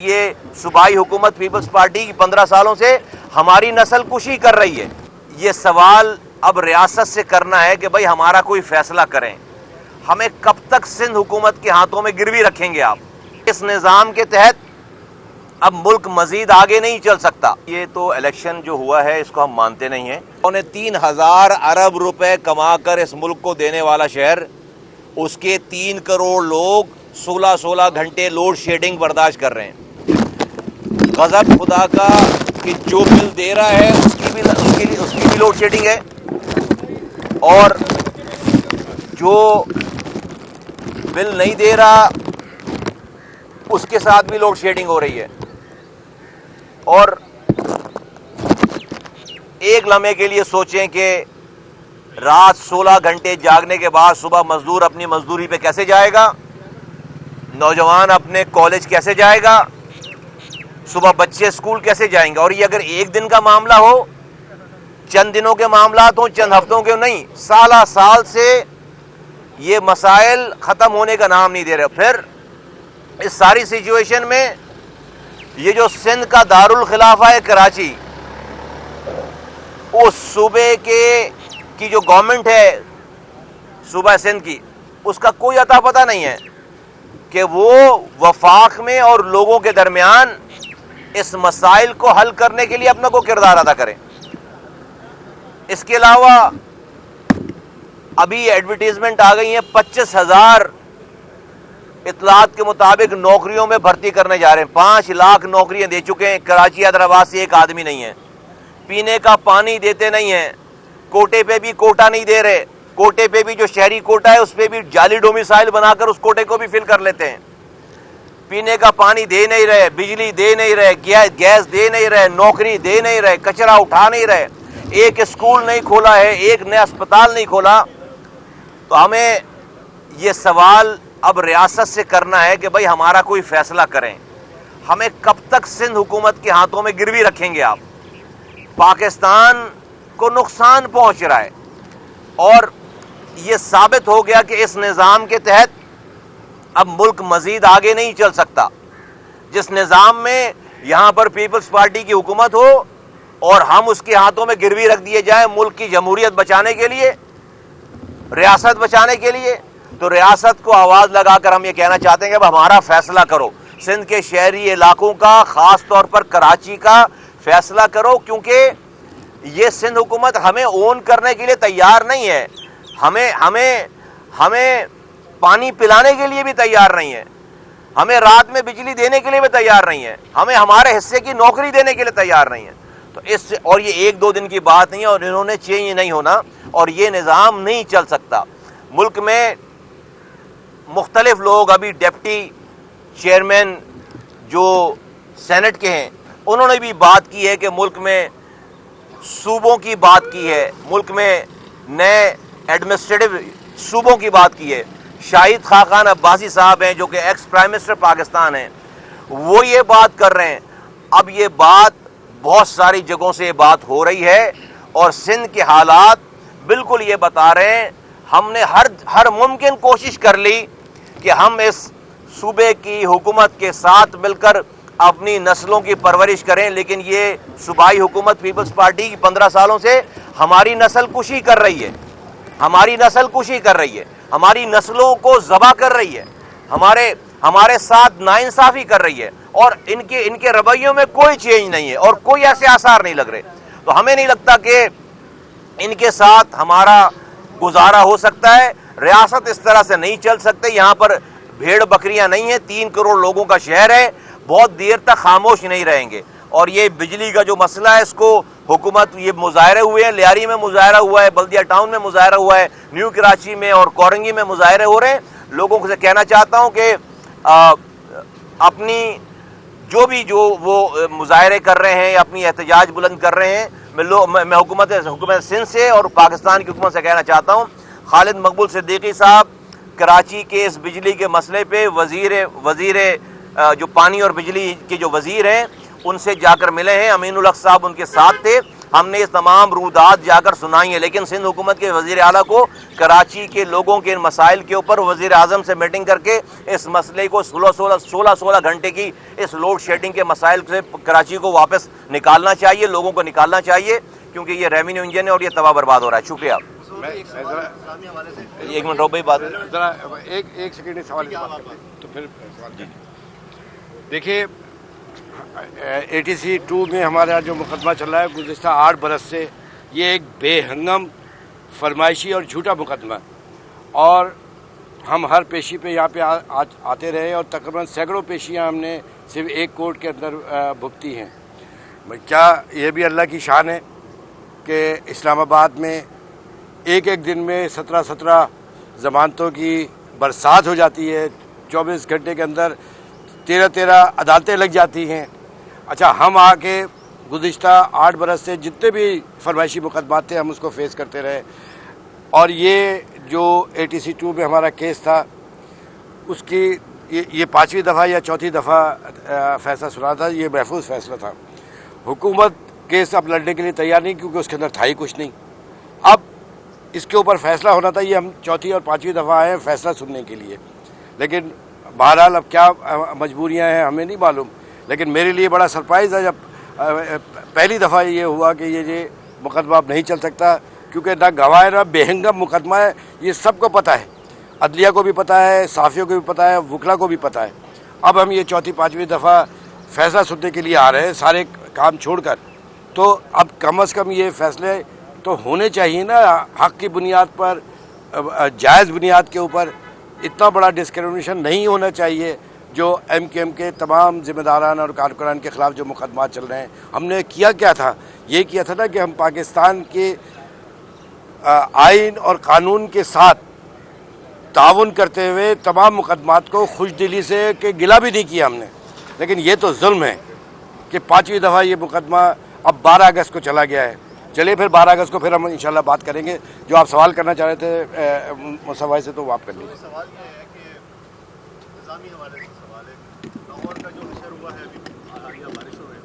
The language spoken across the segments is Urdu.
یہ صوبائی حکومت پیپلز پارٹی کی 15 سالوں سے ہماری نسل کشی کر رہی ہے۔ یہ سوال اب ریاست سے کرنا ہے کہ بھائی ہمارا کوئی فیصلہ کریں۔ ہمیں کب تک سندھ حکومت کے ہاتھوں میں گروی رکھیں گے آپ؟ اس نظام کے تحت اب ملک مزید آگے نہیں چل سکتا۔ یہ تو الیکشن جو ہوا ہے اس کو ہم مانتے نہیں ہیں۔ انہوں نے 3000 ارب روپے کما کر اس ملک کو دینے والا شہر، اس کے 3 کروڑ لوگ 16 گھنٹے لوڈ شیڈنگ برداشت کر رہے ہیں۔ غضب خدا کا کہ جو بل دے رہا ہے اس کی بھی لوڈ شیڈنگ ہے، اور جو بل نہیں دے رہا اس کے ساتھ بھی لوڈ شیڈنگ ہو رہی ہے۔ اور ایک لمحے کے لیے سوچیں کہ رات 16 گھنٹے جاگنے کے بعد صبح مزدور اپنی مزدوری پہ کیسے جائے گا، نوجوان اپنے کالج کیسے جائے گا، صبح بچے اسکول کیسے جائیں گے۔ اور یہ اگر ایک دن کا معاملہ ہو، چند دنوں کے معاملات ہوں، چند ہفتوں کے نہیں، سالہ سال سے یہ مسائل ختم ہونے کا نام نہیں دے رہے۔ پھر اس ساری سچویشن میں یہ جو سندھ کا دارالخلافہ ہے کراچی، اس صوبے کی جو گورنمنٹ ہے صوبہ سندھ کی، اس کا کوئی اتا پتہ نہیں ہے کہ وہ وفاق میں اور لوگوں کے درمیان اس مسائل کو حل کرنے کے لیے اپنا کو کردار ادا کریں۔ اس کے علاوہ ابھی ایڈورٹیزمنٹ آ گئی ہیں، 25,000 اطلاعات کے مطابق نوکریوں میں بھرتی کرنے جا رہے ہیں۔ 5 لاکھ نوکریاں دے چکے ہیں۔ کراچی حیدرآباد سے ایک آدمی نہیں ہے۔ پینے کا پانی دیتے نہیں ہیں، کوٹے پہ بھی کوٹا نہیں دے رہے، کوٹے پہ بھی جو شہری کوٹا ہے اس پہ بھی جعلی ڈومیسائل بنا کر اس کوٹے کو بھی فل کر لیتے ہیں۔ پینے کا پانی دے نہیں رہے، بجلی دے نہیں رہے، گیس دے نہیں رہے، نوکری دے نہیں رہے، کچرا اٹھا نہیں رہے، ایک اسکول نہیں کھولا ہے، ایک نیا اسپتال نہیں کھولا۔ تو ہمیں یہ سوال اب ریاست سے کرنا ہے کہ بھائی ہمارا کوئی فیصلہ کریں۔ ہمیں کب تک سندھ حکومت کے ہاتھوں میں گروی رکھیں گے آپ؟ پاکستان کو نقصان پہنچ رہا ہے، اور یہ ثابت ہو گیا کہ اس نظام کے تحت اب ملک مزید آگے نہیں چل سکتا۔ جس نظام میں یہاں پر پیپلز پارٹی کی حکومت ہو اور ہم اس کے ہاتھوں میں گروی رکھ دیے جائیں ملک کی جمہوریت بچانے کے لیے، ریاست بچانے کے لیے، تو ریاست کو آواز لگا کر ہم یہ کہنا چاہتے ہیں کہ اب ہمارا فیصلہ کرو۔ سندھ کے شہری علاقوں کا، خاص طور پر کراچی کا فیصلہ کرو، کیونکہ یہ سندھ حکومت ہمیں اون کرنے کے لیے تیار نہیں ہے، ہمیں پانی پلانے کے لیے بھی تیار نہیں ہے، ہمیں رات میں بجلی دینے کے لیے بھی تیار نہیں ہے، ہمیں ہمارے حصے کی نوکری دینے کے لیے تیار نہیں ہے۔ تو اور یہ 1-2 دن کی بات نہیں ہے، اور انہوں نے چینج نہیں ہونا، اور یہ نظام نہیں چل سکتا۔ ملک میں مختلف لوگ، ابھی ڈپٹی چیئرمین جو سینٹ کے ہیں انہوں نے بھی بات کی ہے کہ ملک میں صوبوں کی بات کی ہے، ملک میں نئے ایڈمنسٹریٹو صوبوں کی بات کی ہے۔ شاہد خاقان عباسی صاحب ہیں جو کہ ایکس پرائم منسٹر پاکستان ہیں، وہ یہ بات کر رہے ہیں۔ اب یہ بات بہت ساری جگہوں سے یہ بات ہو رہی ہے، اور سندھ کے حالات بالکل یہ بتا رہے ہیں۔ ہم نے ہر ممکن کوشش کر لی کہ ہم اس صوبے کی حکومت کے ساتھ مل کر اپنی نسلوں کی پرورش کریں، لیکن یہ صوبائی حکومت پیپلز پارٹی کی 15 سالوں سے ہماری نسل کشی کر رہی ہے، ہماری نسل کشی کر رہی ہے، ہماری نسلوں کو ذبح کر رہی ہے، ہمارے ساتھ ناانصافی کر رہی ہے، اور ان کے رویوں میں کوئی چینج نہیں ہے، اور کوئی ایسے آثار نہیں لگ رہے۔ تو ہمیں نہیں لگتا کہ ان کے ساتھ ہمارا گزارا ہو سکتا ہے۔ ریاست اس طرح سے نہیں چل سکتے، یہاں پر بھیڑ بکریاں نہیں ہیں، 3 کروڑ لوگوں کا شہر ہے، بہت دیر تک خاموش نہیں رہیں گے۔ اور یہ بجلی کا جو مسئلہ ہے اس کو حکومت، یہ مظاہرے ہوئے ہیں، لیاری میں مظاہرہ ہوا ہے، بلدیہ ٹاؤن میں مظاہرہ ہوا ہے، نیو کراچی میں اور کورنگی میں مظاہرے ہو رہے ہیں۔ لوگوں سے کہنا چاہتا ہوں کہ اپنی جو وہ مظاہرے کر رہے ہیں، اپنی احتجاج بلند کر رہے ہیں، میں حکومت سندھ سے اور پاکستان کی حکومت سے کہنا چاہتا ہوں، خالد مقبول صدیقی صاحب کراچی کے اس بجلی کے مسئلے پہ وزیر جو پانی اور بجلی کے جو وزیر ہیں ان سے جا کر ملے ہیں، امین الحق صاحب ان کے ساتھ تھے، ہم نے یہ تمام رودات جا کر سنائی ہیں، لیکن سندھ حکومت کے وزیر اعلیٰ کو کراچی کے لوگوں کے مسائل کے اوپر وزیر اعظم سے میٹنگ کر کے اس مسئلے کو 16 گھنٹے کی اس لوڈ شیڈنگ کے مسائل سے کراچی کو واپس نکالنا چاہیے، لوگوں کو نکالنا چاہیے، کیونکہ یہ ریونیو انجن ہے اور یہ تباہ برباد ہو رہا ہے. شکریہ. ایک منٹ رو بھائی بات ذرا ایک سیکنڈ سوال تو پھر دیکھیے ATC-2 میں ہمارا جو مقدمہ چل رہا ہے گزشتہ 8 برس سے، یہ ایک بے ہنگم فرمائشی اور جھوٹا مقدمہ، اور ہم ہر پیشی پہ یہاں پہ آتے رہے اور تقریباً سینکڑوں پیشیاں ہم نے صرف ایک کورٹ کے اندر بھگتی ہیں. کیا یہ بھی اللہ کی شان ہے کہ اسلام آباد میں ایک دن میں 17 ضمانتوں کی برسات ہو جاتی ہے، 24 گھنٹے کے اندر 13 عدالتیں لگ جاتی ہیں. اچھا، ہم آ کے گزشتہ 8 برس سے جتنے بھی فرمائشی مقدمات تھے ہم اس کو فیس کرتے رہے، اور یہ جو ATC-2 میں ہمارا کیس تھا اس کی یہ 5ویں دفعہ یا 4تھی دفعہ فیصلہ سنا تھا. یہ محفوظ فیصلہ تھا. حکومت کیس اب لڑنے کے لیے تیار نہیں، کیونکہ اس کے اندر تھا ہی کچھ نہیں. اب اس کے اوپر فیصلہ ہونا تھا. یہ ہم 4تھی اور 5ویں دفعہ آئے ہیں فیصلہ سننے کے لیے، لیکن بہرحال اب کیا مجبوریاں ہیں ہمیں نہیں معلوم. لیکن میرے لیے بڑا سرپرائز ہے جب پہلی دفعہ یہ ہوا کہ یہ مقدمہ اب نہیں چل سکتا، کیونکہ نہ گواہ ہے نہ بے ہنگم مقدمہ ہے. یہ سب کو پتہ ہے، عدلیہ کو بھی پتہ ہے، صحافیوں کو بھی پتہ ہے، وکلا کو بھی پتہ ہے. اب ہم یہ 4تھی 5ویں دفعہ فیصلہ سننے کے لیے آ رہے ہیں سارے کام چھوڑ کر. تو اب کم از کم یہ فیصلے تو ہونے چاہیے نا حق کی بنیاد پر، جائز بنیاد کے اوپر. اتنا بڑا ڈسکریمنیشن نہیں ہونا چاہیے جو MKM کے تمام ذمہ داران اور کارکنان کے خلاف جو مقدمات چل رہے ہیں. ہم نے کیا تھا، یہ کیا تھا نا کہ ہم پاکستان کے آئین اور قانون کے ساتھ تعاون کرتے ہوئے تمام مقدمات کو خوش دلی سے کہ گلہ بھی نہیں کیا ہم نے. لیکن یہ تو ظلم ہے کہ 5ویں دفعہ یہ مقدمہ اب 12 اگست کو چلا گیا ہے. چلیے پھر 12 اگست کو پھر ہم انشاءاللہ بات کریں گے. جو آپ سوال کرنا چاہ رہے تھے مصطفیٰ سے، تو وہ آپ کر لیجیے. سوال یہ ہے کہ انتظامی حوالے سے سوال ہے. لاہور کا جو نشر ہوا ہے ابھی حالیہ بارشوں میں،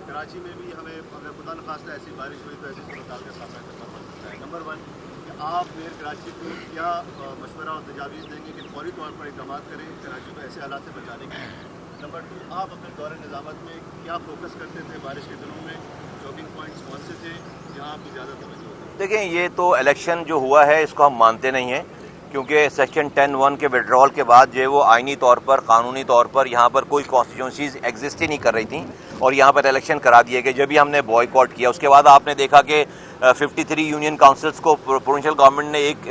کراچی میں بھی ہمیں اگر خدا نخواستہ ایسی بارش ہوئی تو ایسی صورتحال کا سامنا کرنا پڑ سکتا ہے. نمبر 1 کہ آپ میئر کراچی کو کیا مشورہ اور تجاویز دیں گے کہ فوری طور پر اقدامات کریں کراچی کو ایسے حالات سے بچانے کے لیے؟ نمبر 2، آپ اپنے دور نظامت میں کیا فوکس کرتے تھے بارش کے دنوں میں؟ جاگنگ پوائنٹس کون سے تھے جہاں آپ کی زیادہ توجہ ہوتی ہے؟ دیکھیں، یہ تو الیکشن جو ہوا ہے اس کو ہم مانتے نہیں ہیں، کیونکہ سیکشن 10(1) کے وڈرال کے بعد جو وہ آئینی طور پر، قانونی طور پر یہاں پر کوئی کانسٹیٹیوئنسیز ایگزسٹ ہی نہیں کر رہی تھیں، اور یہاں پر الیکشن کرا دیے گئے. جب بھی ہم نے بوائیکاٹ کیا، اس کے بعد آپ نے دیکھا کہ 53 یونین کاؤنسلز کو پروونشل گورنمنٹ نے ایک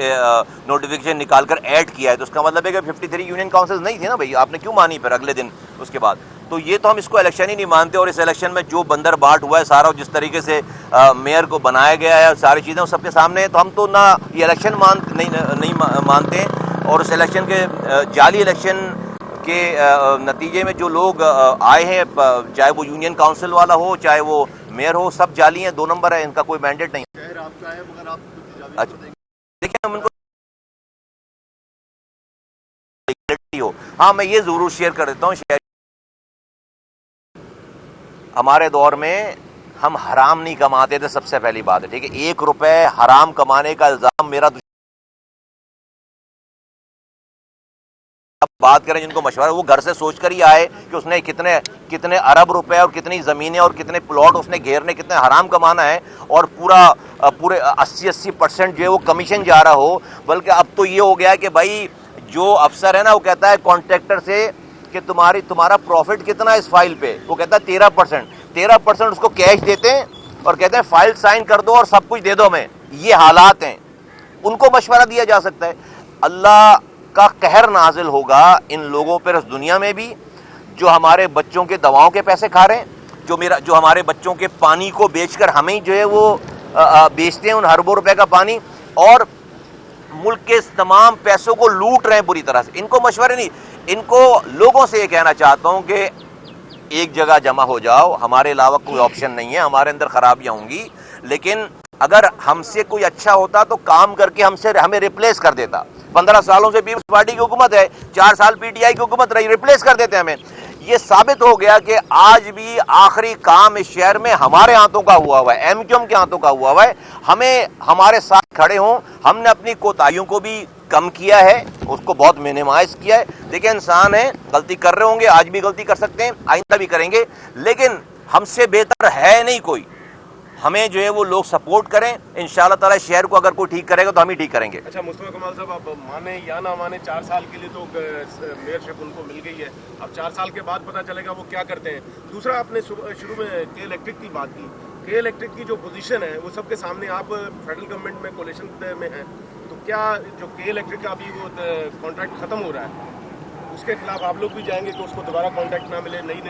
نوٹیفیکیشن نکال کر ایڈ کیا ہے. تو اس کا مطلب ہے کہ 53 یونین کاؤنسلز نہیں تھے نا بھائی، آپ نے کیوں مانی پھر اگلے دن اس کے بعد؟ تو یہ تو ہم اس کو الیکشن ہی نہیں مانتے. اور اس الیکشن میں جو بندر باٹ ہوا ہے سارا، جس طریقے سے میئر کو بنایا گیا ہے، ساری چیزیں وہ سب کے سامنے ہیں. تو ہم تو نہ یہ الیکشن نہیں مانتے، اور اس الیکشن کے جعلی الیکشن کے نتیجے میں جو لوگ آئے ہیں، چاہے وہ یونین کاؤنسل والا ہو چاہے وہ میئر ہو، سب جعلی ہیں، 2 نمبر ہے، ان کا کوئی مینڈیٹ نہیں. شہر آپ کا ہے مگر آپ کچھ تجاویز تو دیں گے؟ دیکھیں ہم ان کو ہاں میں یہ ضرور شیئر کر دیتا ہوں. ہمارے دور میں ہم حرام نہیں کماتے تھے، سب سے پہلی بات ہے، ٹھیک ہے. 1 روپے حرام کمانے کا الزام میرا بات کریں جن کو مشورہ، وہ گھر سے سوچ کر ہی آئے کہ اس نے کتنے ارب روپے اور کتنی زمینیں اور کتنے پلاٹ اس نے گھیرنے، کتنے حرام کمانا ہے، اور پورے 80% جو ہے وہ کمیشن جا رہا ہو. بلکہ اب تو یہ ہو گیا ہے کہ بھائی جو افسر ہے نا، وہ کہتا ہے کانٹریکٹر سے کہ تمہارا پروفٹ کتنا ہے اس فائل پہ، وہ کہتا ہے 13% اس کو کیش دیتے ہیں اور کہتے ہیں فائل سائن کر دو اور سب کچھ دے دو ہمیں. یہ حالات ہیں، ان کو مشورہ دیا جا سکتا ہے. اللہ کا قہر نازل ہوگا ان لوگوں پر اس دنیا میں بھی، جو ہمارے بچوں کے دواؤں کے پیسے کھا رہے ہیں، جو ہمارے بچوں کے پانی کو بیچ کر ہمیں جو ہے وہ بیچتے ہیں ان اربوں روپے کا پانی، اور ملک کے تمام پیسوں کو لوٹ رہے ہیں بری طرح سے. ان کو مشورے نہیں، ان کو لوگوں سے یہ کہنا چاہتا ہوں کہ ایک جگہ جمع ہو جاؤ. ہمارے علاوہ کوئی آپشن نہیں ہے، ہمارے اندر خرابیاں ہوں گی، لیکن اگر ہم سے کوئی اچھا ہوتا تو کام کر کے ہمیں ریپلیس کر دیتا. 15 سالوں سے پیپلز پارٹی کی حکومت ہے، 4 سال PTI کی حکومت رہی، ریپلیس کر دیتے ہمیں. یہ ثابت ہو گیا کہ آج بھی آخری کام اس شہر میں ہمارے ہاتھوں کا ہوا ہوا ہے، ایم کیو ایم کے ہاتھوں کا ہوا ہوا ہے. ہمیں ہمارے ساتھ کھڑے ہوں. ہم نے اپنی کوتاہیوں کو بھی کم کیا ہے، اس کو بہت مینیمائز کیا ہے. دیکھیں انسان ہیں، غلطی کر رہے ہوں گے، آج بھی غلطی کر سکتے ہیں، آئندہ بھی کریں گے، لیکن ہم سے بہتر ہے نہیں کوئی. ہمیں جو ہے وہ لوگ سپورٹ کریں، انشاءاللہ تعالی شہر کو اگر کوئی ٹھیک کرے گا تو ہم ہی ٹھیک کریں گے. اچھا مصطفیٰ کمال صاحب، اب مانے یا نہ مانے 4 سال کے لیے تو میئرشپ ان کو مل گئی ہے. اب 4 سال کے بعد پتہ چلے گا وہ کیا کرتے ہیں. دوسرا، آپ نے شروع میں کے الیکٹرک کی بات کی. کے الیکٹرک کی جو پوزیشن ہے وہ سب کے سامنے، آپ فیڈرل گورنمنٹ میں کولیشن میں ہیں، تو کیا جو کے الیکٹرک کا ابھی وہ کانٹریکٹ ختم ہو رہا ہے اس کے خلاف آپ لوگ بھی جائیں گے کہ اس کو دوبارہ کانٹریکٹ نہ ملے؟ نئی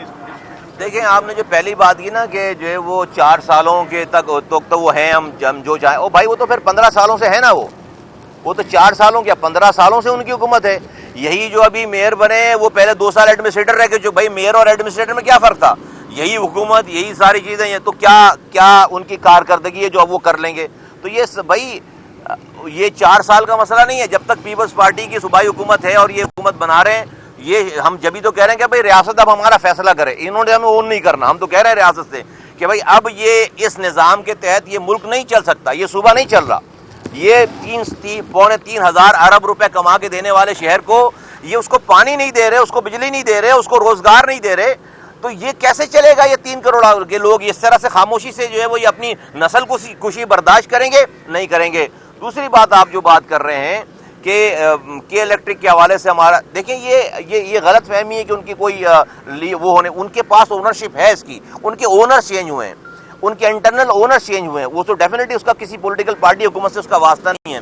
دیکھیں، آپ نے جو پہلی بات کی نا کہ جو ہے وہ 4 سالوں کے تک تو وہ ہیں، ہم جو چاہیں. او بھائی، وہ تو پھر 15 سالوں سے ہے نا. وہ تو 4 سالوں کیا 15 سالوں سے ان کی حکومت ہے. یہی جو ابھی میئر بنے وہ پہلے 2 سال ایڈمنسٹریٹر رہ کے، جو بھائی میئر اور ایڈمنسٹریٹر میں کیا فرق تھا؟ یہی حکومت، یہی ساری چیزیں ہیں. تو کیا ان کی کارکردگی ہے جو اب وہ کر لیں گے؟ تو یہ بھائی یہ 4 سال کا مسئلہ نہیں ہے. جب تک پیپلز پارٹی کی صوبائی حکومت ہے اور یہ حکومت بنا رہے ہیں، یہ ہم جبھی تو کہہ رہے ہیں کہ بھائی ریاست اب ہمارا فیصلہ کرے. انہوں نے ہمیں اون نہیں کرنا. ہم تو کہہ رہے ہیں ریاست سے کہ بھائی اب یہ اس نظام کے تحت یہ ملک نہیں چل سکتا، یہ صوبہ نہیں چل رہا. یہ 3,000 ارب روپے کما کے دینے والے شہر کو یہ اس کو پانی نہیں دے رہے، اس کو بجلی نہیں دے رہے، اس کو روزگار نہیں دے رہے. تو یہ کیسے چلے گا؟ یہ 3 کروڑ کے لوگ اس طرح سے خاموشی سے جو ہے وہ یہ اپنی نسل کشی برداشت کریں گے؟ نہیں کریں گے. دوسری بات آپ جو بات کر رہے ہیں کہ الیکٹرک کے حوالے سے ہمارا، دیکھیں یہ غلط فہمی ہے کہ ان کی کوئی وہ ہونے، ان کے پاس اونرشپ ہے اس کی، ان کے اونر چینج ہوئے ہیں، ان کے انٹرنل اونر چینج ہوئے ہیں. وہ تو ڈیفینیٹلی اس کا کسی پولیٹیکل پارٹی حکومت سے اس کا واسطہ نہیں ہے.